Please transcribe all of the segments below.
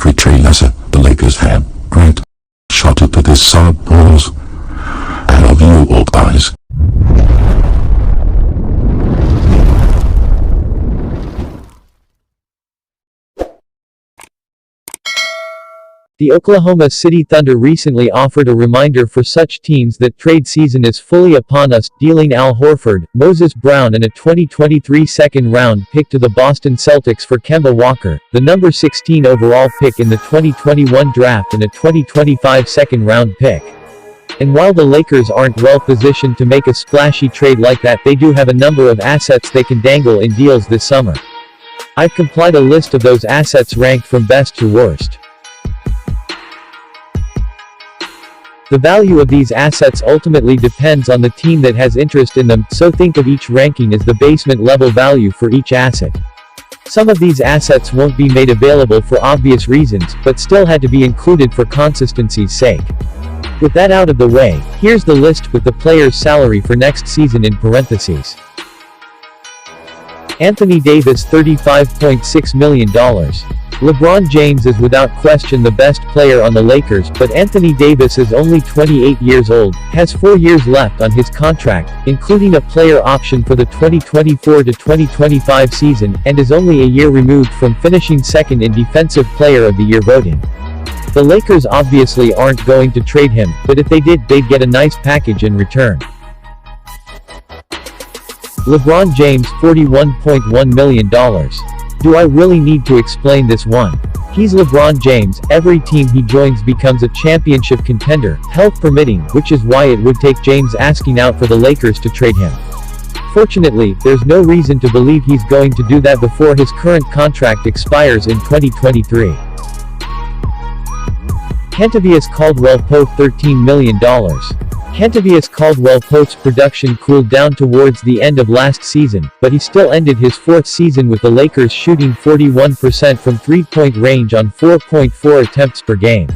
every trade asset the Lakers have. Great. Shot it to this solid pause. I love you, old guys. The Oklahoma City Thunder recently offered a reminder for such teams that trade season is fully upon us, dealing Al Horford, Moses Brown and a 2023 second-round pick to the Boston Celtics for Kemba Walker, the number 16 overall pick in the 2021 draft and a 2025 second-round pick. And while the Lakers aren't well positioned to make a splashy trade like that, they do have a number of assets they can dangle in deals this summer. I've compiled a list of those assets ranked from best to worst. The value of these assets ultimately depends on the team that has interest in them, so think of each ranking as the basement level value for each asset. Some of these assets won't be made available for obvious reasons, but still had to be included for consistency's sake. With that out of the way, here's the list with the player's salary for next season in parentheses. Anthony Davis $35.6 million. LeBron James is without question the best player on the Lakers, but Anthony Davis is only 28 years old, has 4 years left on his contract, including a player option for the 2024-2025 season, and is only a year removed from finishing second in Defensive Player of the Year voting. The Lakers obviously aren't going to trade him, but if they did, they'd get a nice package in return. LeBron James $41.1 million. Do I really need to explain this one? He's LeBron James, every team he joins becomes a championship contender, health permitting, which is why it would take James asking out for the Lakers to trade him. Fortunately, there's no reason to believe he's going to do that before his current contract expires in 2023. Kentavious Caldwell-Pope $13 million. Kentavious Caldwell-Pope's production cooled down towards the end of last season, but he still ended his fourth season with the Lakers shooting 41% from three-point range on 4.4 attempts per game.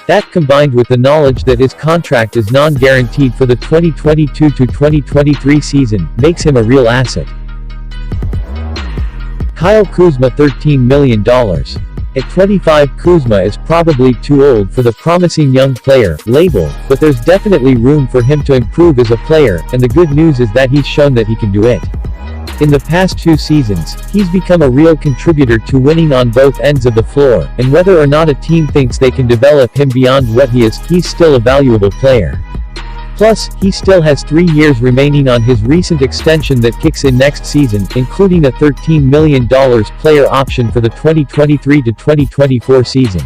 That, combined with the knowledge that his contract is non-guaranteed for the 2022-2023 season, makes him a real asset. Kyle Kuzma $13 million. At 25, Kuzma is probably too old for the promising young player label, but there's definitely room for him to improve as a player, and the good news is that he's shown that he can do it. In the past 2 seasons, he's become a real contributor to winning on both ends of the floor, and whether or not a team thinks they can develop him beyond what he is, he's still a valuable player. Plus, he still has 3 years remaining on his recent extension that kicks in next season, including a $13 million player option for the 2023-2024 season.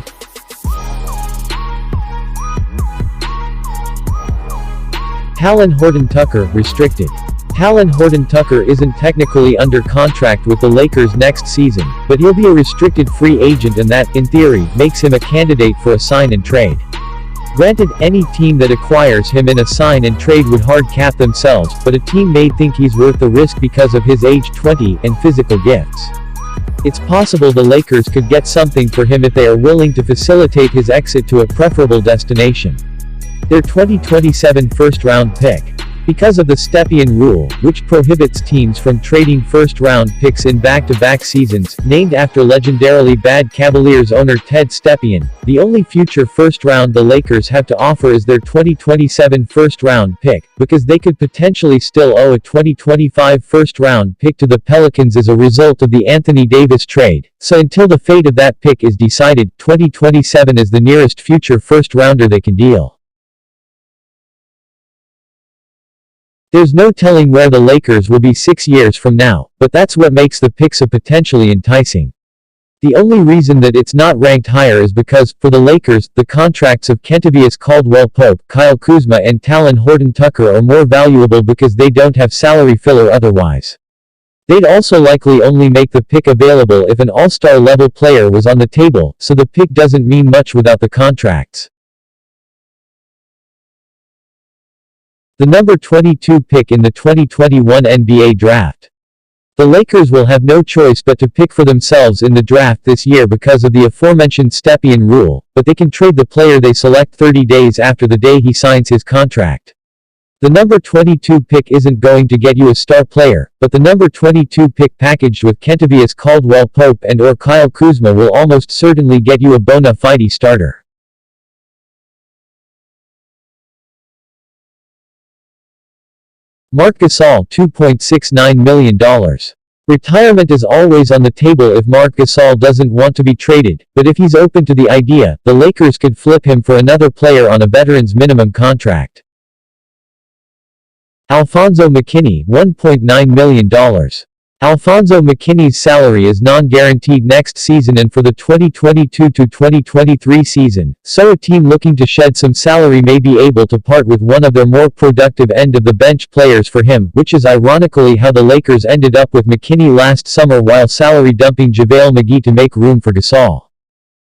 Talen Horton-Tucker, restricted. Talen Horton-Tucker isn't technically under contract with the Lakers next season, but he'll be a restricted free agent, and that, in theory, makes him a candidate for a sign and trade. Granted, any team that acquires him in a sign and trade would hard cap themselves, but a team may think he's worth the risk because of his age 20 and physical gifts. It's possible the Lakers could get something for him if they are willing to facilitate his exit to a preferable destination. Their 2027 first-round pick. Because of the Stepien rule, which prohibits teams from trading first-round picks in back-to-back seasons, named after legendarily bad Cavaliers owner Ted Stepien, the only future first-round the Lakers have to offer is their 2027 first-round pick, because they could potentially still owe a 2025 first-round pick to the Pelicans as a result of the Anthony Davis trade. So until the fate of that pick is decided, 2027 is the nearest future first-rounder they can deal. There's no telling where the Lakers will be 6 years from now, but that's what makes the pick so potentially enticing. The only reason that it's not ranked higher is because, for the Lakers, the contracts of Kentavious Caldwell-Pope, Kyle Kuzma and Talen Horton-Tucker are more valuable because they don't have salary filler otherwise. They'd also likely only make the pick available if an all-star level player was on the table, so the pick doesn't mean much without the contracts. The number 22 pick in the 2021 NBA Draft. The Lakers will have no choice but to pick for themselves in the draft this year because of the aforementioned Stepien rule, but they can trade the player they select 30 days after the day he signs his contract. The number 22 pick isn't going to get you a star player, but the number 22 pick packaged with Kentavious Caldwell-Pope and or Kyle Kuzma will almost certainly get you a bona fide starter. Marc Gasol $2.69 million. Retirement is always on the table if Marc Gasol doesn't want to be traded, but if he's open to the idea, the Lakers could flip him for another player on a veteran's minimum contract. Alfonzo McKinnie $1.9 million. Alfonzo McKinnie's salary is non-guaranteed next season and for the 2022-2023 season, so a team looking to shed some salary may be able to part with one of their more productive end-of-the-bench players for him, which is ironically how the Lakers ended up with McKinnie last summer while salary dumping JaVale McGee to make room for Gasol.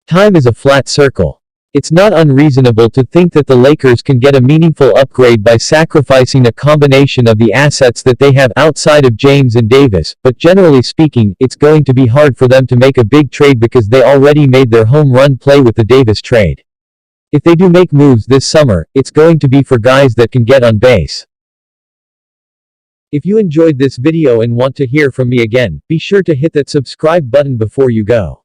Time is a flat circle. It's not unreasonable to think that the Lakers can get a meaningful upgrade by sacrificing a combination of the assets that they have outside of James and Davis, but generally speaking, it's going to be hard for them to make a big trade because they already made their home run play with the Davis trade. If they do make moves this summer, it's going to be for guys that can get on base. If you enjoyed this video and want to hear from me again, be sure to hit that subscribe button before you go.